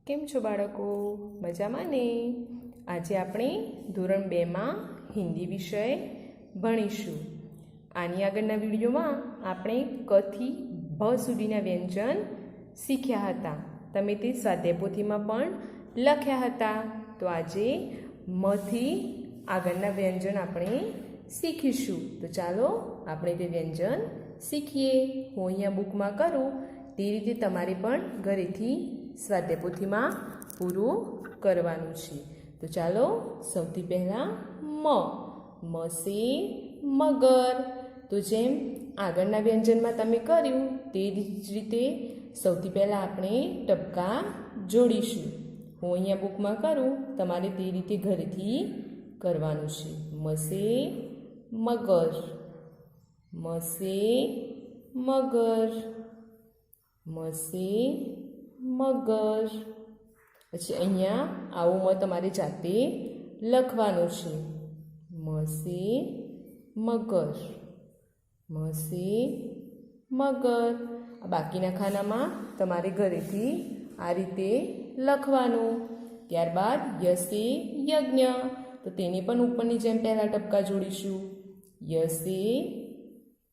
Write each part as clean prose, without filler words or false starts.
કેમ છો બાળકો? મજામાં ને? આજે આપણે ધોરણ 2 માં હિન્દી વિષય ભણીશું. આની આગળના વિડીયોમાં આપણે ક થી ભ સુધીના વ્યંજન શીખ્યા હતા. તમે તે સ્વાધ્યાય પોથીમાં પણ લખ્યા હતા. તો આજે મ થી આગળના વ્યંજન આપણે શીખીશું. તો ચાલો આપણે તે વ્યંજન શીખીએ. હું અહીંયા બુકમાં કરું તે રીતે તમારે પણ ઘરેથી સ્વાધ્યાય પોથીમાં પૂરું કરવાનું છે. તો ચાલો સૌથી પહેલાં મ સે મગર. તો જેમ આગળના વ્યંજનમાં તમે કર્યું તે જ રીતે સૌથી પહેલાં આપણે ટપકા જોડીશું. હું અહીંયા બુકમાં કરું, તમારે તે રીતે ઘરેથી કરવાનું છે. મસે મગર, મસે મગર, મસે મગર. પછી અહીંયા આવું મ તમારે જાતે લખવાનું છે. મસે મગર, મસે મગર. આ બાકીના ખાનામાં તમારે ઘરેથી આ રીતે લખવાનું. ત્યારબાદ યસે યજ્ઞ. તો તેને પણ ઉપરની જેમ પહેલાં ટપકા જોડીશું. યસે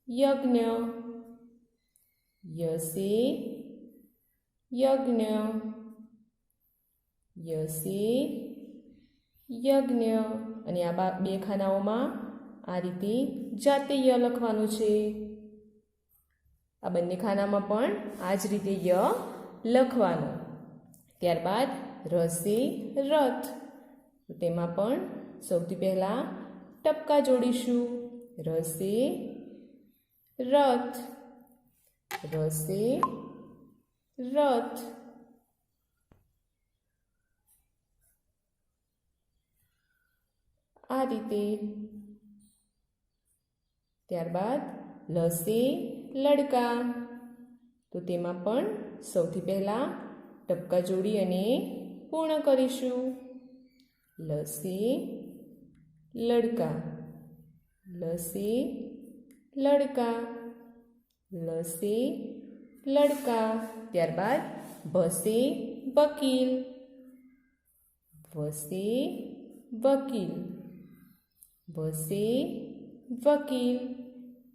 યજ્ઞ, યસે યજ્ઞ, યસે યજ્ઞ. અને આ બે ખાનાઓમાં આ રીતે જાતે ય લખવાનું છે. આ બંને ખાનામાં પણ આ જ રીતે ય લખવાનું. ત્યારબાદ રસે રથ. તો તેમાં પણ સૌથી પહેલાં ટપકા જોડીશું. રસે રથ, રસે રથ. આ રીતે. ત્યારબાદ લસે લડકા. તો તેમાં પણ સૌથી પહેલાં ટપકા જોડી અને પૂર્ણ કરીશું. લસે લડકા, લસે લડકા, લસે લડકા. ત્યારબાદ ભસે વકીલ, વસે વકીલ, વસે વકીલ.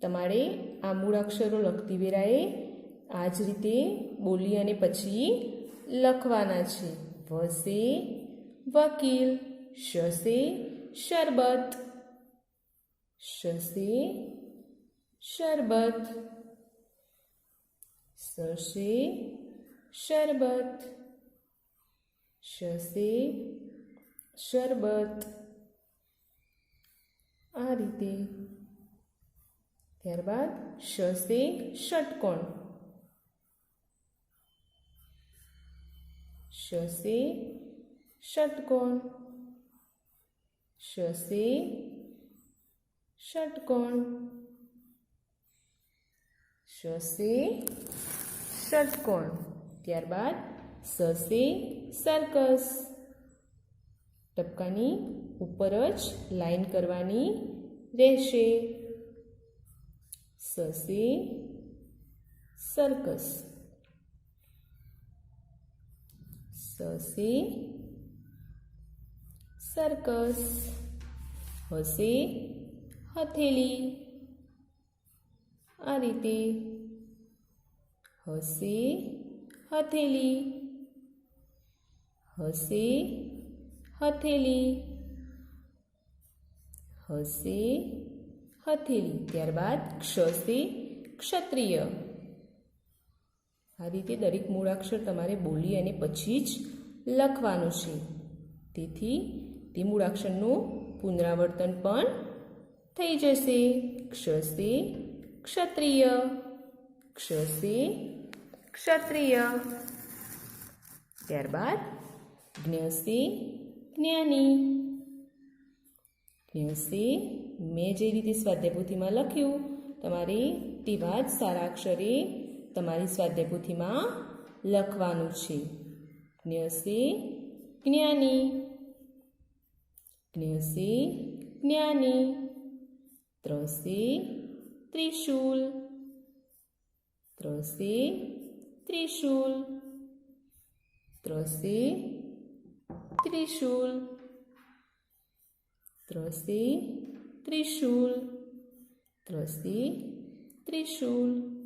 તમારે આ મૂળ અક્ષરો લખતી વેળાએ આ જ રીતે બોલી અને પછી લખવાના છે. વસે વકીલ. શસે શરબત, શસે શરબત, સસે શરબત, શસે શરબત. આ રીતે. ત્યારબાદ શસે ષટકોણ, શસે ષટકોણ, શસે ષટકોણ, શસે ષટકોણ. ત્યારબાદ સસે સર્કસ. ટપકાની ઉપર જ લાઈન કરવાની રહેશે. સસે સર્કસ, સસે સર્કસ. હસે હથેળી. આ રીતે. હસે હથેળી, હસે હથેળી, હસે હથેળી. ત્યારબાદ ક્ષસે ક્ષત્રિય. આ રીતે દરેક મૂળાક્ષર તમારે બોલી અને પછી જ લખવાનું છે. તેથી તે મૂળાક્ષરનું પુનરાવર્તન પણ થઈ જશે. ક્ષસે ક્ષત્રિય, ક્ષસે ક્ષત્રિય. ત્યારબાદ જ્ઞસે જ્ઞાની. જ્ઞસે મેં જે રીતે સ્વાધ્યાય પોથીમાં લખ્યું તમારે તેવા જ સારા અક્ષરે તમારી સ્વાધ્યાય પોથીમાં લખવાનું છે. જ્ઞસે જ્ઞાની, જ્ઞસે જ્ઞાની. ત્રસે ત્રિશૂલ, ત્રસે ત્રિશૂલ, ત્રસે ત્રિશૂલ, ત્રસે ત્રિશૂલ, ત્રસે ત્રિશૂલ,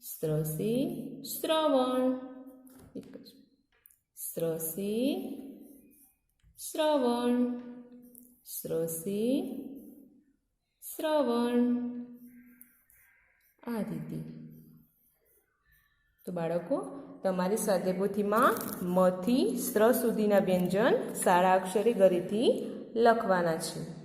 સ્ત્રસે શ્રવણ, એક જ, સ્ત્રસે શ્રવણ, સ્ત્રસે શ્રવણ. આ રીતે. તો બાળકો, તમારી સ્વાધ્યાયપોથીમાં મથી સ્ત્ર સુધીના વ્યંજન સારા અક્ષરે ઘરેથી લખવાના છે.